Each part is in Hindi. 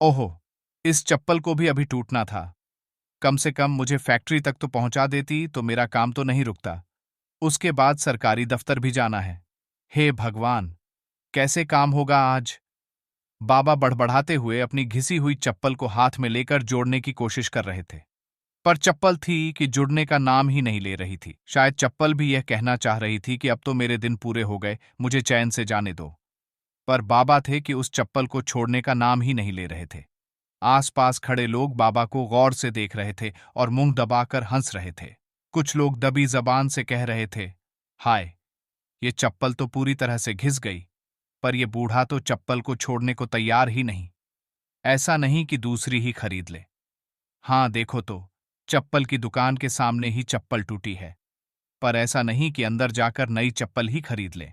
ओहो, इस चप्पल को भी अभी टूटना था। कम से कम मुझे फैक्ट्री तक तो पहुंचा देती तो मेरा काम तो नहीं रुकता। उसके बाद सरकारी दफ्तर भी जाना है। हे भगवान, कैसे काम होगा आज। बाबा बड़बड़ाते हुए अपनी घिसी हुई चप्पल को हाथ में लेकर जोड़ने की कोशिश कर रहे थे। पर चप्पल थी कि जुड़ने का नाम ही नहीं ले रही थी। शायद चप्पल भी यह कहना चाह रही थी कि अब तो मेरे दिन पूरे हो गए, मुझे चैन से जाने दो। पर बाबा थे कि उस चप्पल को छोड़ने का नाम ही नहीं ले रहे थे। आसपास खड़े लोग बाबा को गौर से देख रहे थे और मुंह दबाकर हंस रहे थे। कुछ लोग दबी जबान से कह रहे थे, हाय, ये चप्पल तो पूरी तरह से घिस गई। पर यह बूढ़ा तो चप्पल को छोड़ने को तैयार ही नहीं। ऐसा नहीं कि दूसरी ही खरीद ले। हाँ देखो तो, चप्पल की दुकान के सामने ही चप्पल टूटी है। पर ऐसा नहीं कि अंदर जाकर नई चप्पल ही खरीद ले।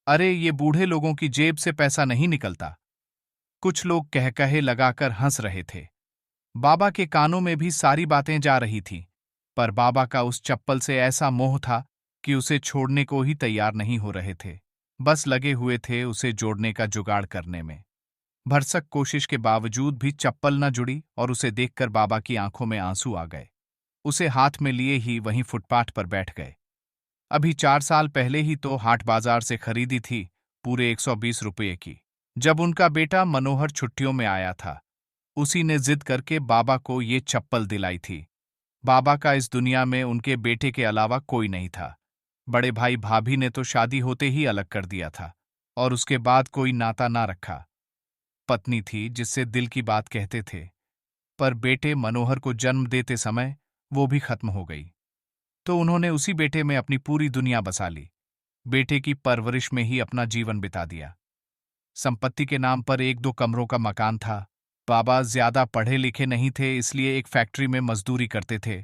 अरे ये बूढ़े लोगों की जेब से पैसा नहीं निकलता। कुछ लोग कह कहे लगाकर हंस रहे थे। बाबा के कानों में भी सारी बातें जा रही थीं, पर बाबा का उस चप्पल से ऐसा मोह था कि उसे छोड़ने को ही तैयार नहीं हो रहे थे। बस लगे हुए थे उसे जोड़ने का जुगाड़ करने में। भरसक कोशिश के बावजूद भी चप्पल न जुड़ी और उसे देखकर बाबा की आंखों में आंसू आ गए। उसे हाथ में लिए ही वहीं फुटपाथ पर बैठ गए। अभी 4 साल पहले ही तो हाट बाजार से खरीदी थी, पूरे 120 रुपये की। जब उनका बेटा मनोहर छुट्टियों में आया था, उसी ने जिद करके बाबा को ये चप्पल दिलाई थी। बाबा का इस दुनिया में उनके बेटे के अलावा कोई नहीं था। बड़े भाई भाभी ने तो शादी होते ही अलग कर दिया था और उसके बाद कोई नाता ना रखा। पत्नी थी जिससे दिल की बात कहते थे, पर बेटे मनोहर को जन्म देते समय वो भी खत्म हो गई। तो उन्होंने उसी बेटे में अपनी पूरी दुनिया बसा ली। बेटे की परवरिश में ही अपना जीवन बिता दिया। संपत्ति के नाम पर 1-2 कमरों का मकान था। बाबा ज्यादा पढ़े लिखे नहीं थे, इसलिए एक फैक्ट्री में मजदूरी करते थे।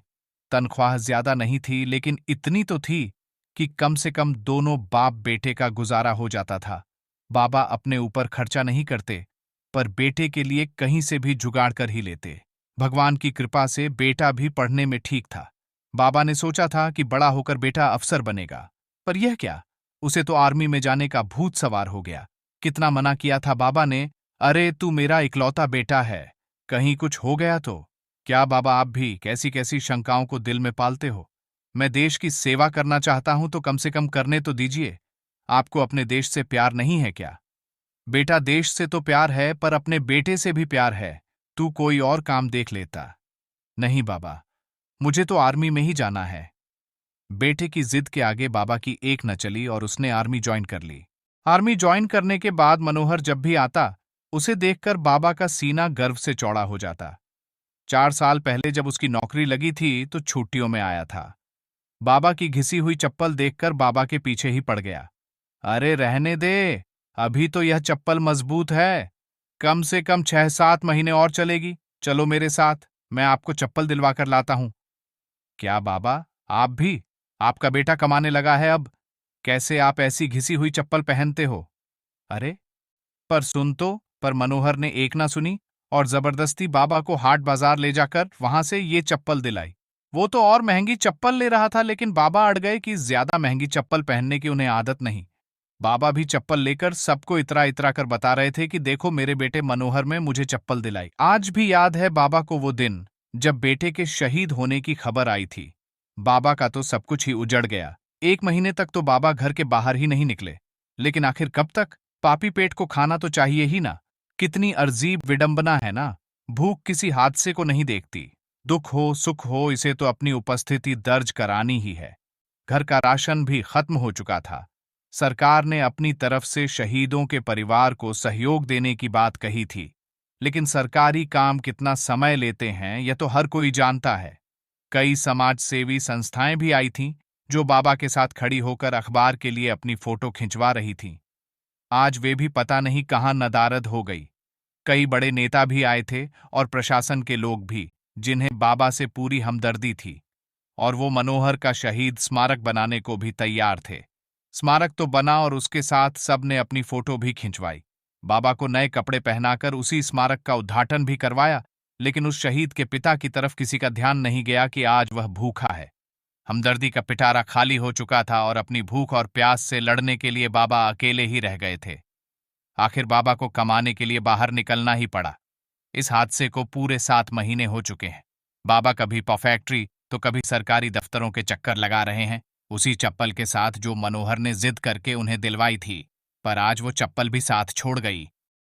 तनख्वाह ज्यादा नहीं थी, लेकिन इतनी तो थी कि कम से कम दोनों बाप बेटे का गुजारा हो जाता था। बाबा अपने ऊपर खर्चा नहीं करते, पर बेटे के लिए कहीं से भी जुगाड़ कर ही लेते। भगवान की कृपा से बेटा भी पढ़ने में ठीक था। बाबा ने सोचा था कि बड़ा होकर बेटा अफसर बनेगा, पर यह क्या, उसे तो आर्मी में जाने का भूत सवार हो गया। कितना मना किया था बाबा ने, अरे तू मेरा इकलौता बेटा है, कहीं कुछ हो गया तो। क्या बाबा आप भी कैसी कैसी शंकाओं को दिल में पालते हो। मैं देश की सेवा करना चाहता हूं तो कम से कम करने तो दीजिए। आपको अपने देश से प्यार नहीं है क्या? बेटा देश से तो प्यार है, पर अपने बेटे से भी प्यार है। तू कोई और काम देख लेता। नहीं बाबा, मुझे तो आर्मी में ही जाना है। बेटे की जिद के आगे बाबा की एक न चली और उसने आर्मी ज्वाइन कर ली। आर्मी ज्वाइन करने के बाद मनोहर जब भी आता, उसे देखकर बाबा का सीना गर्व से चौड़ा हो जाता। 4 साल पहले जब उसकी नौकरी लगी थी तो छुट्टियों में आया था। बाबा की घिसी हुई चप्पल देखकर बाबा के पीछे ही पड़ गया। अरे रहने दे, अभी तो यह चप्पल मजबूत है, कम से कम 6-7 महीने और चलेगी। चलो मेरे साथ, मैं आपको चप्पल दिलवा कर लाता हूं। क्या बाबा, आप भी? आपका बेटा कमाने लगा है अब, कैसे आप ऐसी घिसी हुई चप्पल पहनते हो? अरे पर सुन तो। पर मनोहर ने एक ना सुनी और जबरदस्ती बाबा को हाट बाजार ले जाकर वहां से ये चप्पल दिलाई। वो तो और महंगी चप्पल ले रहा था, लेकिन बाबा अड़ गए कि ज्यादा महंगी चप्पल पहनने की उन्हें आदत नहीं। बाबा भी चप्पल लेकर सबको इतरा इतरा कर बता रहे थे कि देखो मेरे बेटे मनोहर में मुझे चप्पल दिलाई। आज भी याद है बाबा को वो दिन, जब बेटे के शहीद होने की खबर आई थी। बाबा का तो सब कुछ ही उजड़ गया। 1 महीने तक तो बाबा घर के बाहर ही नहीं निकले। लेकिन आखिर कब तक? पापी पेट को खाना तो चाहिए ही ना। कितनी अजीब विडंबना है ना। भूख किसी हादसे को नहीं देखती। दुख हो सुख हो, इसे तो अपनी उपस्थिति दर्ज करानी ही है। घर का राशन भी खत्म हो चुका था। सरकार ने अपनी तरफ से शहीदों के परिवार को सहयोग देने की बात कही थी, लेकिन सरकारी काम कितना समय लेते हैं यह तो हर कोई जानता है। कई समाज सेवी संस्थाएं भी आई थीं, जो बाबा के साथ खड़ी होकर अखबार के लिए अपनी फोटो खिंचवा रही थीं। आज वे भी पता नहीं कहां नदारद हो गई। कई बड़े नेता भी आए थे और प्रशासन के लोग भी, जिन्हें बाबा से पूरी हमदर्दी थी, और वो मनोहर का शहीद स्मारक बनाने को भी तैयार थे। स्मारक तो बना और उसके साथ सबने अपनी फोटो भी खिंचवाई। बाबा को नए कपड़े पहनाकर उसी स्मारक का उद्घाटन भी करवाया, लेकिन उस शहीद के पिता की तरफ किसी का ध्यान नहीं गया कि आज वह भूखा है। हमदर्दी का पिटारा खाली हो चुका था और अपनी भूख और प्यास से लड़ने के लिए बाबा अकेले ही रह गए थे। आखिर बाबा को कमाने के लिए बाहर निकलना ही पड़ा। इस हादसे को पूरे 7 महीने हो चुके हैं। बाबा कभी फैक्ट्री तो कभी सरकारी दफ्तरों के चक्कर लगा रहे हैं, उसी चप्पल के साथ जो मनोहर ने जिद करके उन्हें दिलवाई थी। पर आज वो चप्पल भी साथ छोड़ गई।